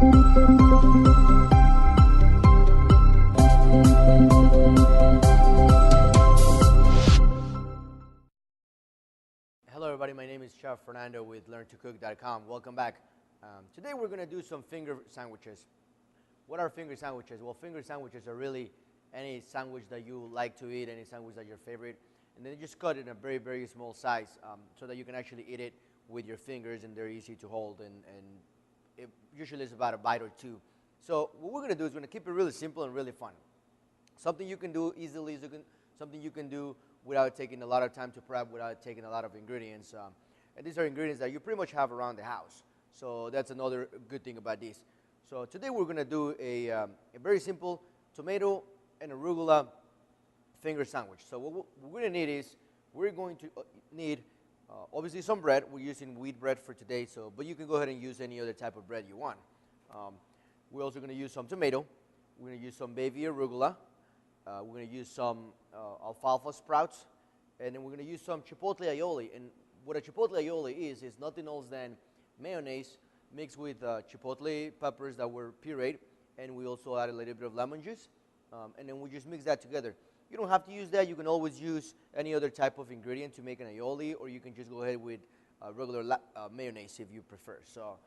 Hello everybody, my name is Chef Fernando with LearnToCook.com. Welcome back. Today we're going to do some finger sandwiches. What are finger sandwiches? Well, finger sandwiches are really any sandwich that you like to eat, any sandwich that's your favorite, and then you just cut it in a very, very small size so that you can actually eat it with your fingers and they're easy to hold, and it usually is about a bite or two. So what we're going to do is we're going to keep it really simple and really fun. Something you can do easily, something you can do without taking a lot of time to prep, without taking a lot of ingredients. And these are ingredients that you pretty much have around the house. So that's another good thing about this. So today we're going to do a very simple tomato and arugula finger sandwich. So what we're going to need is, we're going to need obviously some bread. We're using wheat bread for today, but you can go ahead and use any other type of bread you want. We're also going to use some tomato. We're going to use some baby arugula. We're going to use some alfalfa sprouts, and then we're going to use some chipotle aioli. And what a chipotle aioli is nothing else than mayonnaise mixed with chipotle peppers that were pureed, and we also add a little bit of lemon juice, and then we just mix that together. You don't have to use that. You can always use any other type of ingredient to make an aioli, or you can just go ahead with regular mayonnaise if you prefer. So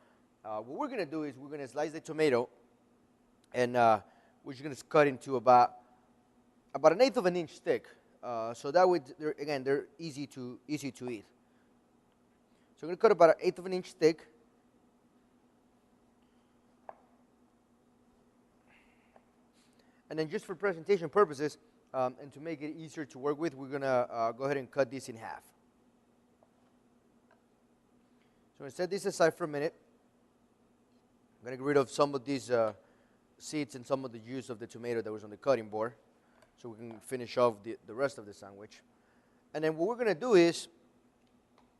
what we're going to do is we're going to slice the tomato, and we're just going to cut into about 1/8 of an inch thick, so that way, they're easy to eat. So I'm going to cut about 1/8 of an inch thick. And then just for presentation purposes, and to make it easier to work with, we're going to go ahead and cut this in half. So I'm going to set this aside for a minute. I'm going to get rid of some of these seeds and some of the juice of the tomato that was on the cutting board, so we can finish off the rest of the sandwich. And then what we're going to do is,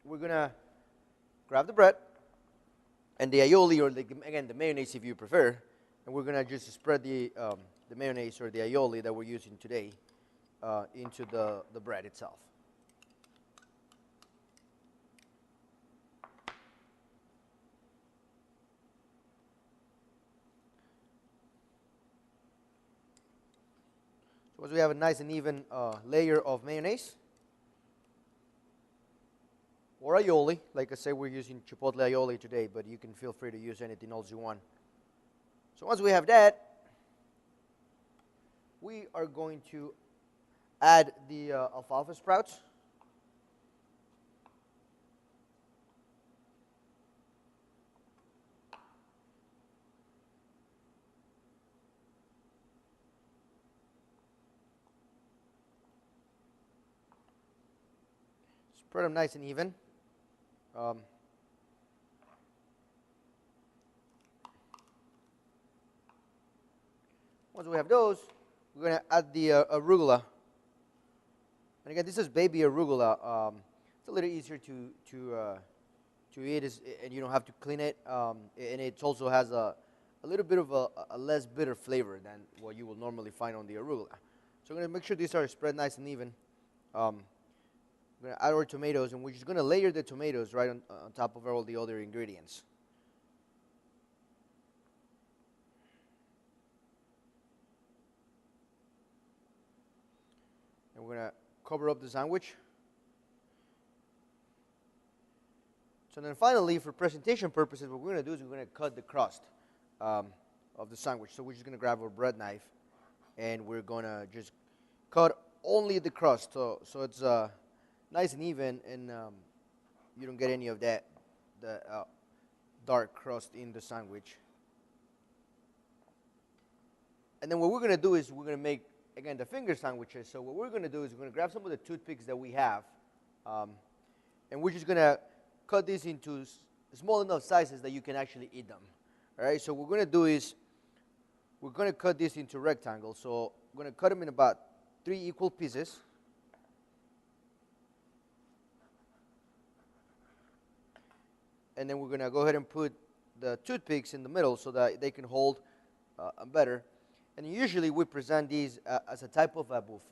we're going to grab the bread and the aioli, or the mayonnaise if you prefer, and we're going to just spread the mayonnaise or the aioli that we're using today into the bread itself. So once we have a nice and even layer of mayonnaise or aioli, like I said, we're using chipotle aioli today, but you can feel free to use anything else you want. So once we have that, we are going to add the alfalfa sprouts. Spread them nice and even. Once we have those, we're going to add the arugula. And again, this is baby arugula. It's a little easier to eat, and you don't have to clean it. And it also has a little bit of a less bitter flavor than what you will normally find on the arugula. So I'm going to make sure these are spread nice and even. We're going to add our tomatoes, and we're just going to layer the tomatoes right on top of all the other ingredients. And we're going to cover up the sandwich. So then finally, for presentation purposes, what we're going to do is we're going to cut the crust of the sandwich. So we're just going to grab our bread knife, and we're going to just cut only the crust, so it's nice and even, and you don't get any of the dark crust in the sandwich. And then what we're going to do is we're going to make, again, the finger sandwiches. So what we're going to do is we're going to grab some of the toothpicks that we have, and we're just going to cut these into small enough sizes that you can actually eat them. All right, so what we're going to do is we're going to cut this into rectangles. So we're going to cut them in about 3 equal pieces. And then we're going to go ahead and put the toothpicks in the middle so that they can hold better. And usually we present these as a type of a buffet,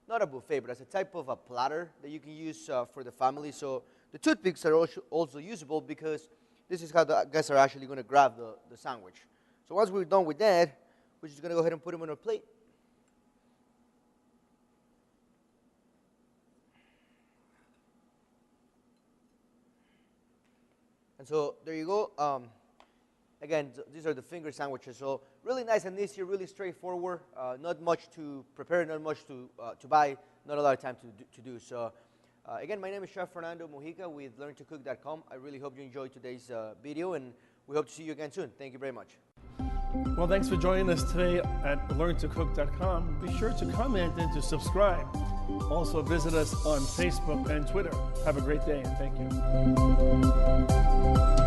not a buffet, but as a type of a platter that you can use for the family. So the toothpicks are also usable because this is how the guests are actually going to grab the sandwich. So once we're done with that, we're just going to go ahead and put them on a plate. And so there you go. Again, these are the finger sandwiches. So really nice and easy, really straightforward. Not much to prepare, not much to buy, not a lot of time to do. So again, my name is Chef Fernando Mojica with LearnToCook.com. I really hope you enjoyed today's video, and we hope to see you again soon. Thank you very much. Well, thanks for joining us today at LearnToCook.com. Be sure to comment and to subscribe. Also visit us on Facebook and Twitter. Have a great day, and thank you.